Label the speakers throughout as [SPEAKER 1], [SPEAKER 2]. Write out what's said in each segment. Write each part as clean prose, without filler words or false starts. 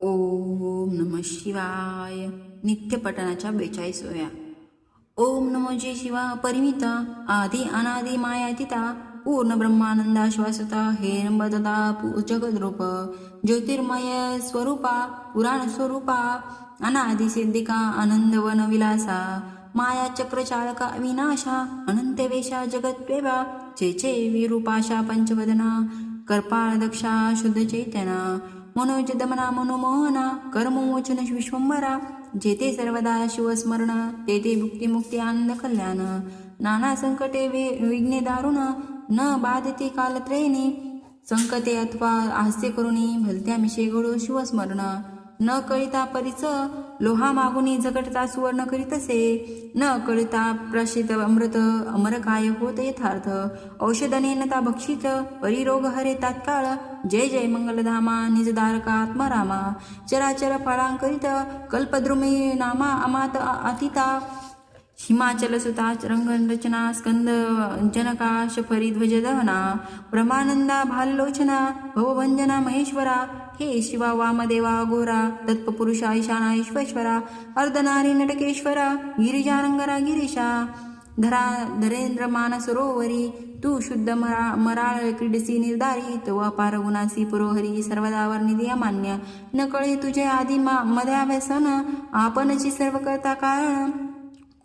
[SPEAKER 1] ओम नम शिवाय. नित्यपठणाच्या 42व्या. ओम नमो जय शिवा परिमिता आदि अनादि मायातीता पूर्ण ब्रह्मानंदा श्वासता हेरंबदता जगद्रूप ज्योतिर्मय स्वरूपा पुराण स्वरूपा अनादि सिद्धिका आनंदवन विलासा माया चक्र चालका अविनाशा अनंत वेशा जगत्वेवा चे विरूपाशा पंचवदना कर्पाळ दक्षा शुद्ध चैतना मनोज दमना मनोमोहना कर्मोचन विश्वंभरा जेते सर्वदा शिवस्मरण तेथे भुक्ती मुक्ती आनंद कल्याण नाना संकटे विघ्ने दारुण न बाधते कालत्रयीने संकटे अथवा हास्य करुणी भलत्या मिशे घडो शिवस्मरण न कळिता परीच लोहा मागुनी झगटता सुवर्ण करीतसे न कळिता प्रसिद्ध अमृत अमर काय होत यथार्थ औषध नेनता भक्षित परिरोग हरे तात्काळ जय जय मंगलधामा निजदारका आत्मरामा चराचर फळांकरित कल्पद्रुमी नामा अमात अतिता हिमाचल सुता रंगरचना स्कंद जनकाश परिध्वज दहना ब्रह्मानंदा भाललोचना भवभंजना महेश्वरा हे शिवा वामदेवा घोरा तत्पुरुषा ईशाना ईश्वेश्वरा अर्धनारी नटकेश्वरा गिरिजारंगरा गिरीशा धरेंद्र मानसरोवरी तू शुद्ध मराळ क्रीडसी निर्धारी तो अपार गुणासी पुरोहरी सर्वदावर निधी अमान्य न कळे तुझे आधी मध्याव्यसन आपणची सर्व करता कारण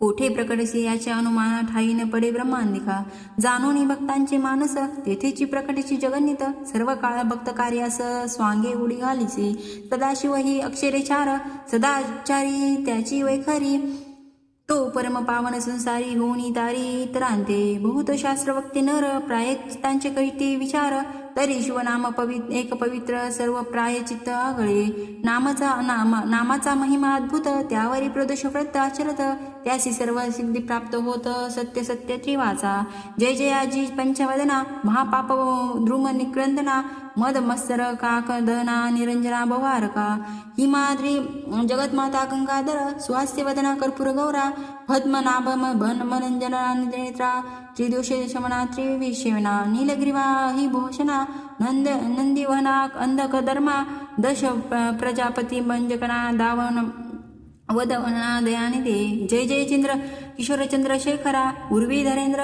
[SPEAKER 1] कोठे प्रकटसी याचे अनुमान ठाई न पडे ब्रह्मांदिका जाणोनी भक्तांचे मानस तेथेची प्रकटीची जगन्नित सर्व काळ भक्त कार्यास स्वांगे उडी घालीसी सदाशिव ही अक्षरे चार सदाचारी त्याची वैखरी तो परम पावन संसारी होणी तारी इतरांते बहुत शास्त्र वक्ते नर प्रायचित्तांचे कळते विचार तरी शिवनाम एक पवित्र सर्व प्रायचित्त आगळे नामाचा महिमा अद्भुत त्यावरी प्रदोष व्रत आचरत त्यासी सर्व सिद्धी प्राप्त होत सत्य सत्य त्रिवाचा जय जयाजी पंचवदना महापाप द्रुम निक्रंदना मद मत्सर काक दहना निरंजना भवारका हिमाद्री जगतमाता गंगाधर स्वास्य वदना कर्पूर गौरा पद्मनाभ मनंजना नेत्रा त्रिदोषे शमना त्रिविषेवना नीलग्रीवा हि भूषणा नंदीवना अंधकधर्मा दश प्रजापती मंजकना दावन वदवना दयानिधे जय जय चंद्र किशोरचंद्र शेखरा उर्वी धरेंद्र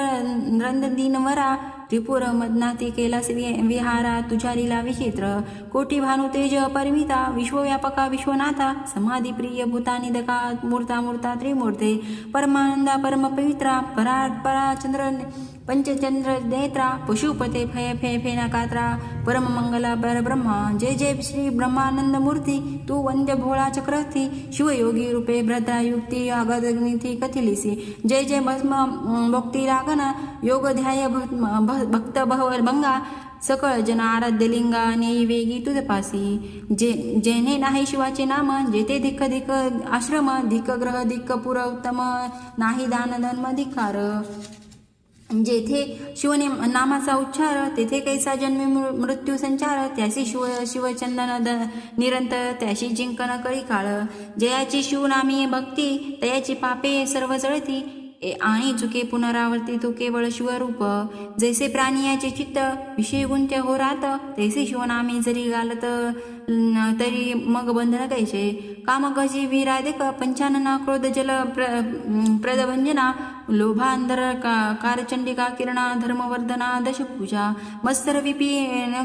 [SPEAKER 1] नंददीनवरा त्रिपुर मदनाती कैलास विहारा तुझ्या लीला विचित्र कोटी भानु तेज अपरिमिता विश्वव्यापका विश्वनाथा समाधी प्रिय भूतानिदका मूर्ता मूर्ता त्रिमूर्ते परमानंदा परम पवित्रा परा चंद्र पंचचंद्र नेत्रा पशुपते फय फय फेना कात्रा परम मंगला परब्रह्मा जय जय श्री ब्रह्मानंद मूर्ती तू वंद्य भोळा चक्रवर्ती शिवयोगी रूपे भद्रा युक्ती अगदग्निथी कथिलिसी जय जय भस्म भक्ती रागना योग ध्याय भक्त भंगा सकळ जन आराध्य लिंगा नेई वेगी तुझपासी जेने नाही शिवाचे नाम जेथे धिक्क धिक्क आश्रम धिक्क ग्रह धिक्क पुर उत्तम नाही दान धर्म धिक्कार जेथे शिवने नामाचा उच्चार तेथे कैसा जन्मी मृत्यू संचार त्याशी शिवचंदन निरंतर त्याशी जिंकन कळी काळ जयाची शिवनामी भक्ती तयाची पापे सर्व जळती आणि चुके पुनरावर्ती तो केवळ शिवरूप जैसे प्राणियाचे चित्त विषय गुंत्य हो राहत तैसे शिवनामी जरी घालत तरी मग बंधन कैसे कामगजी विराधिक पंचानना क्रोध जल प्रदभंजना लोभांधर कारचंडिका किरणा धर्मवर्धना दशपूजा मत्सर विपी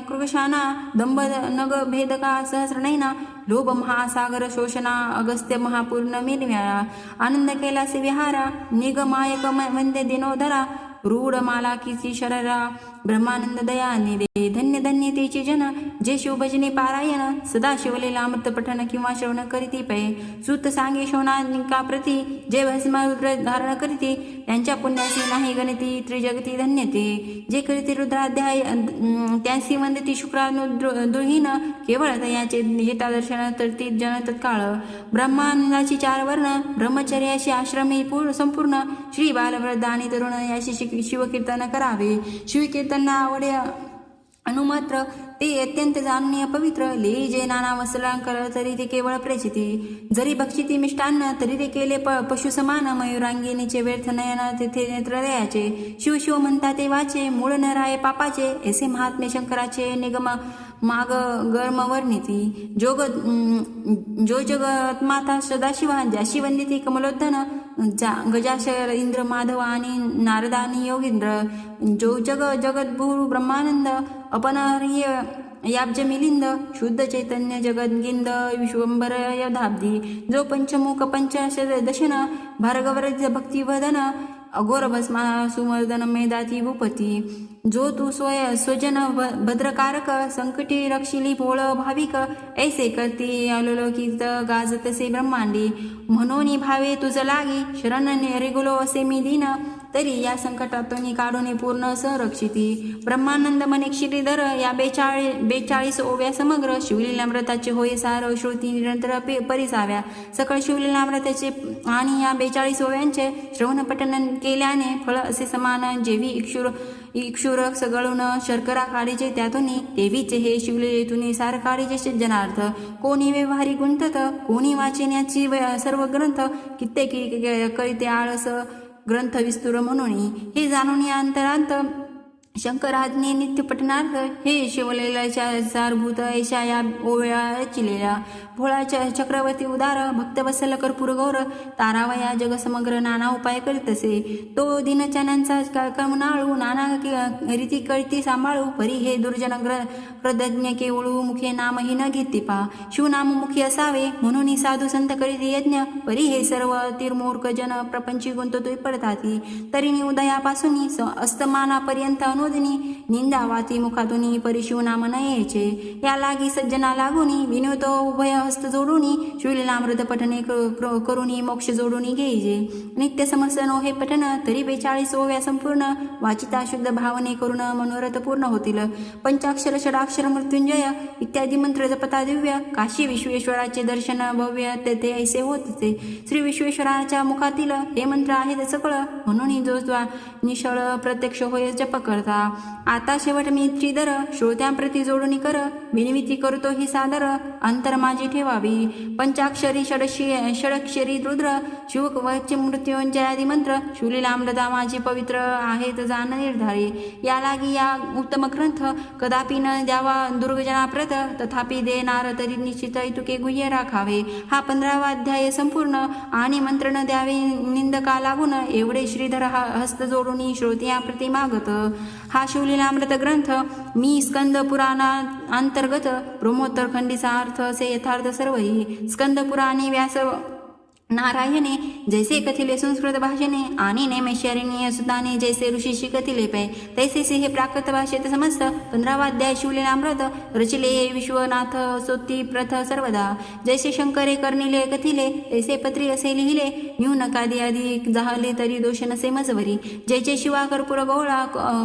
[SPEAKER 1] कृशाना दंभ नग भेदका सहस्रनयना लोभ महासागर शोषणा अगस्त्य महापूर्ण मिरव्या आनंद कैलासी विहारा निगमायक वंदे दिनोधरा रूढ मालाकीची शररा ब्रह्मानंद दयानिधे धन्य धन्य तेची जन जे शिवभजने पारायण सदा शिवलेला अमृत पठन किंवा श्रवण करीती पै सुत सांगे शोनानिका प्रती जे भस्म रुद्र धारण करीती त्यांच्या पुण्यासी नाही गणती त्रिजगती धन्यते जे करीती रुद्राध्याय त्यांसी वंदती शुक्रानुद्रुहीन केवळ दयाचे येता दर्शन तरती जन तत्काळ ब्रह्मानंदाची 4 वर्ण ब्रह्मचर्याशी आश्रमी संपूर्ण श्री बालवृद्ध आणि तरुण याशी शिवकीर्तन करावे शिवकीर्तन आवडे अनुमात्र ते अत्यंत जाणनीय पवित्र लेई जे नाना वसलांकर तरी ते केवळ प्रचिती जरी भक्षिती मिष्टान्न तरी ते केले पशु समान मयुरांगिनीचे व्यर्थ नयन तेथे नेत्रदयाचे शिव शिव म्हणता ते वाचे मूळ न राये पापाचे ऐसे महात्मे शंकराचे निगम माग गर्मवर्णिती जो जगत माता सदाशिवा ज्याशी वंदिती कमलोद्धन गजाशर इंद्र माधव आणि नारदानी योगींद्र जो जगद्गुरु ब्रह्मानंद अपनर्य याब्ज मिलिंद शुद्ध चैतन्य जगद्गिंद विश्वंबर यधाब्दी जो पंचमुख दशन भार्गवरज भक्तिवदन अघोर भस्मा सुमर्दन मेदाती भूपती जो तू स्वजन भद्रकारक संकटी रक्षिली भोळ भाविक ऐसे करती अलोलौकिक गाजतसे ब्रह्मांडी म्हणून भावे तुझ लागी शरण रेगुलो असे मी दीन तरी या संकटातून काढून पूर्ण संरक्षिती ब्रह्मानंद मने श्रीधर या 42 ओव्या समग्र शिवलीलामृताचे होय सार श्रुती निरंतर परिसाव्या सकळ शिवलीलामृताचे आणि या 42 ओव्यांचे श्रवण पठन केल्याने फळ असे समान जेवी इक्षुर सगळून शर्करा काढीचे त्यातून देवीचे हे शिवलीलेतून सार काढीचे सज्जनार्थ कोणी व्यवहारी गुंतत कोणी वाचण्याची सर्व ग्रंथ कित्येक करीते आळस ग्रंथ विस्तुर म्हणून हे जाणून या अंतरांत शंकराज्ञे नित्य पठणार्थ हे शिवलेल्याच्या सारभूत ऐशा या ओव्या रचिलेल्या भोळाच्या चक्रवर्ती उदार भक्तवत्सल कर्पूर गौर तारावया जग समग्र नाना उपाय करीत असे तो दिनचन्यांचा कळकमनाळू नाना रीती कळती सांभाळू परी हे दुर्जन प्रदज्ञ केवळू मुखे नामही न घेती पा शिवनाम मुखी असावे म्हणून साधू संत करीती यज्ञ परी हे सर्व तिरमूर्ख जन प्रपंची गुंततोय पडताती तरीनी उदयापासून अस्तमानापर्यंत निंदा वाती मुखातून परिशिवनाम नयेचे या लागी सज्जना लागूनी विनोतो उभय हस्त जोडूनी शिवलीलामृत पठने करूनी मोक्ष जोडूनी घेईजे नित्य समस्यनो हे पठन तरी 42 ओव्या संपूर्ण वाचिता शुद्ध भावने करून मनोरथ पूर्ण होतील पंचाक्षर षडाक्षर मृत्युंजय इत्यादी मंत्र जपता दिव्य काशी विश्वेश्वराचे दर्शन भव्य तेथे ऐसे होतचे श्री विश्वेश्वराच्या मुखातील हे मंत्र आहेत सकळ म्हणून जो निशळ प्रत्यक्ष होय जप करता आता शेवट मी श्रीधर श्रोत्यांप्रती जोडणी कर विनविती करतो ही सादर अंतर माझी ठेवावी पंचाक्षरी षडक्षरी रुद्र शिवकवच मृत्युंजयादी मंत्र शिवलीलामृता माझी पवित्र आहेत जाण निर्धारी या लागी या उत्तम ग्रंथ कदापि न द्यावा दुर्गजनाप्रत तथापि देणार तरी निश्चित तुके गुह्य राखावे हा 15वा अध्याय संपूर्ण आणि मंत्र न द्यावे निंदका लागून एवढे श्रीधर हस्त जोडून श्रोत्याप्रती मागत हा शिवलीलामृत ग्रंथ मी स्कंद पुराणा अंतर्गत ब्रह्मोत्तर खंडीचा अर्थ असे यथार्थ सर्वही स्कंद पुराणी व्यास नारायणे जैसे कथिले संस्कृत भाषेने आणि नैमिषारण्य सुताने जैसे ऋषीशी कथिले पै तैसे हे प्राकृत भाषेत समस्त 15वा अध्याय शिवलीलामृत रचिले विश्वनाथ सोती प्रथ सर्वदा जैसे शंकरे कर्णिले कथिले तैसे पत्री असे लिहिले न्यूनकादी आदी जाहले तरी दोष नसे मजवरी जैचे शिवा कर्पूर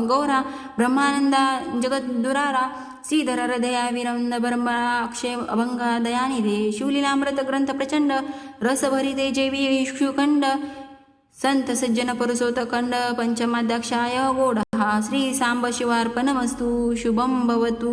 [SPEAKER 1] गौरा ब्रह्मानंदा जगद्दुरारा श्रीधर हृदया विरंद बरंबळा अक्षय अभंगा दयानिधे शिवलीलामृत ग्रंथ प्रचंड रसभरिते जेवी इक्षुखंड संत सज्जन परुसोत खंड पंचमाध्यक्षाय गोढा श्री सांब शिवार्पणमस्तु शुभम भवतु।